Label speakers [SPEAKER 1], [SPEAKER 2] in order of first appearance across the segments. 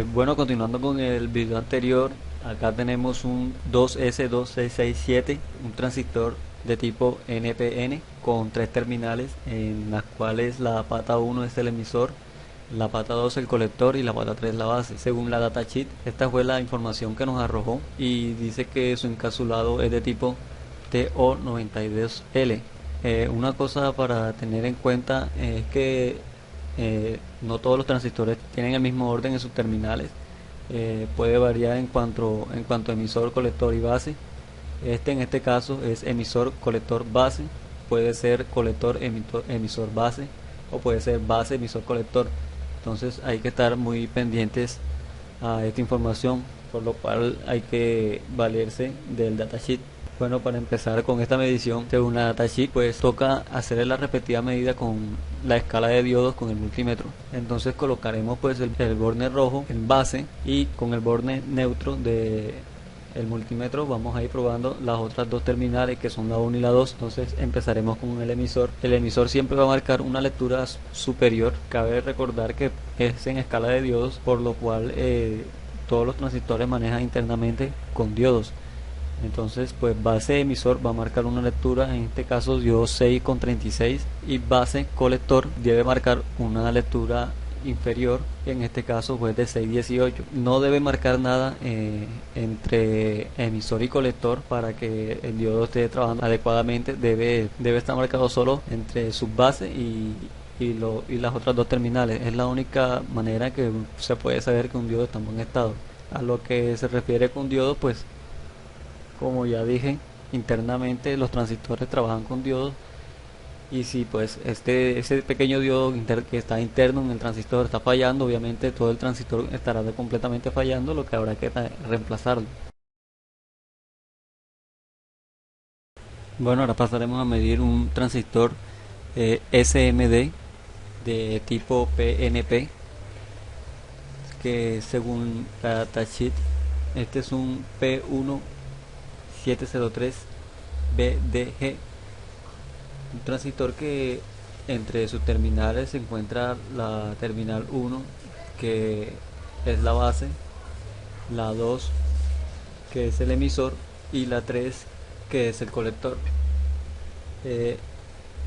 [SPEAKER 1] Bueno, continuando con el video anterior, acá tenemos un 2S2667, un transistor de tipo NPN con tres terminales en las cuales la pata 1 es el emisor, la pata 2 el colector y la pata 3 la base. Según la datasheet, esta fue la información que nos arrojó y dice que su encapsulado es de tipo TO92L. Una cosa para tener en cuenta es que no todos los transistores tienen el mismo orden en sus terminales. Puede variar en cuanto a emisor, colector y base. En este caso es emisor, colector, base. Puede ser colector, emisor, base, o puede ser base, emisor, colector. Entonces hay que estar muy pendientes a esta información, por lo cual hay que valerse del datasheet. Bueno, para empezar con esta medición, según la datasheet, pues toca hacer la repetida medida con la escala de diodos con el multímetro. Entonces colocaremos pues el borne rojo en base y con el borne neutro de el multímetro vamos a ir probando las otras dos terminales, que son la 1 y la 2. Entonces empezaremos con el emisor. El emisor siempre va a marcar una lectura superior. Cabe recordar que es en escala de diodos, por lo cual todos los transistores manejan internamente con diodos. Entonces pues base emisor va a marcar una lectura, en este caso diodo 6,36, y base colector debe marcar una lectura inferior, en este caso pues de 6,18. No debe marcar nada entre emisor y colector para que el diodo esté trabajando adecuadamente. Debe estar marcado solo entre subbase y las otras dos terminales. Es la única manera que se puede saber que un diodo está en buen estado. A lo que se refiere con diodo, pues como ya dije, internamente los transistores trabajan con diodos, y si pues ese pequeño diodo que está interno en el transistor está fallando, obviamente todo el transistor estará completamente fallando, lo que habrá que reemplazarlo. Bueno, ahora pasaremos a medir un transistor SMD de tipo PNP, que según la datasheet este es un P1703BDG, un transistor que entre sus terminales se encuentra la terminal 1, que es la base, la 2, que es el emisor, y la 3, que es el colector. Eh,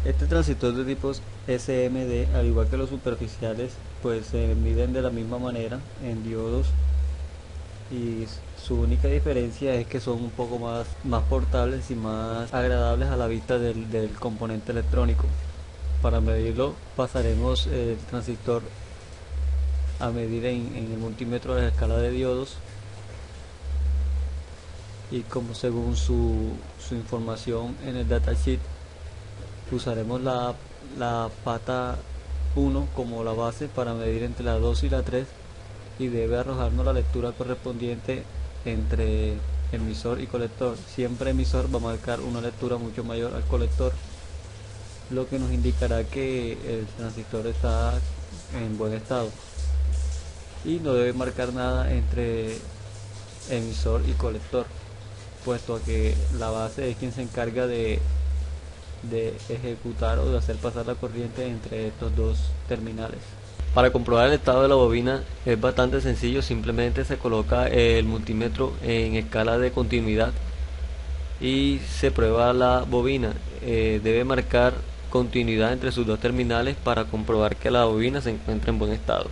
[SPEAKER 1] este transistor de tipos SMD, al igual que los superficiales, pues se miden de la misma manera en diodos, y su única diferencia es que son un poco más portables y más agradables a la vista del componente electrónico. Para medirlo pasaremos el transistor a medir en el multímetro de la escala de diodos, y como según su información en el datasheet, usaremos la pata 1 como la base para medir entre la 2 y la 3, y debe arrojarnos la lectura correspondiente entre emisor y colector. Siempre emisor va a marcar una lectura mucho mayor al colector, lo que nos indicará que el transistor está en buen estado, y no debe marcar nada entre emisor y colector, puesto que la base es quien se encarga de ejecutar o de hacer pasar la corriente entre estos dos terminales. Para comprobar el estado de la bobina es bastante sencillo, simplemente se coloca el multímetro en escala de continuidad y se prueba la bobina. Debe marcar continuidad entre sus dos terminales para comprobar que la bobina se encuentra en buen estado.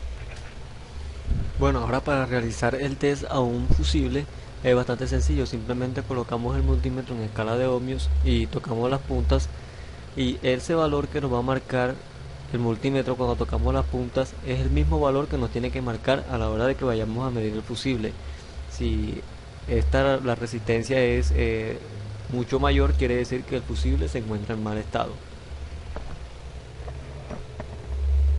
[SPEAKER 1] Bueno, ahora para realizar el test a un fusible es bastante sencillo. Simplemente colocamos el multímetro en escala de ohmios y tocamos las puntas, y ese valor que nos va a marcar el multímetro cuando tocamos las puntas es el mismo valor que nos tiene que marcar a la hora de que vayamos a medir el fusible. Si la resistencia es mucho mayor, quiere decir que el fusible se encuentra en mal estado.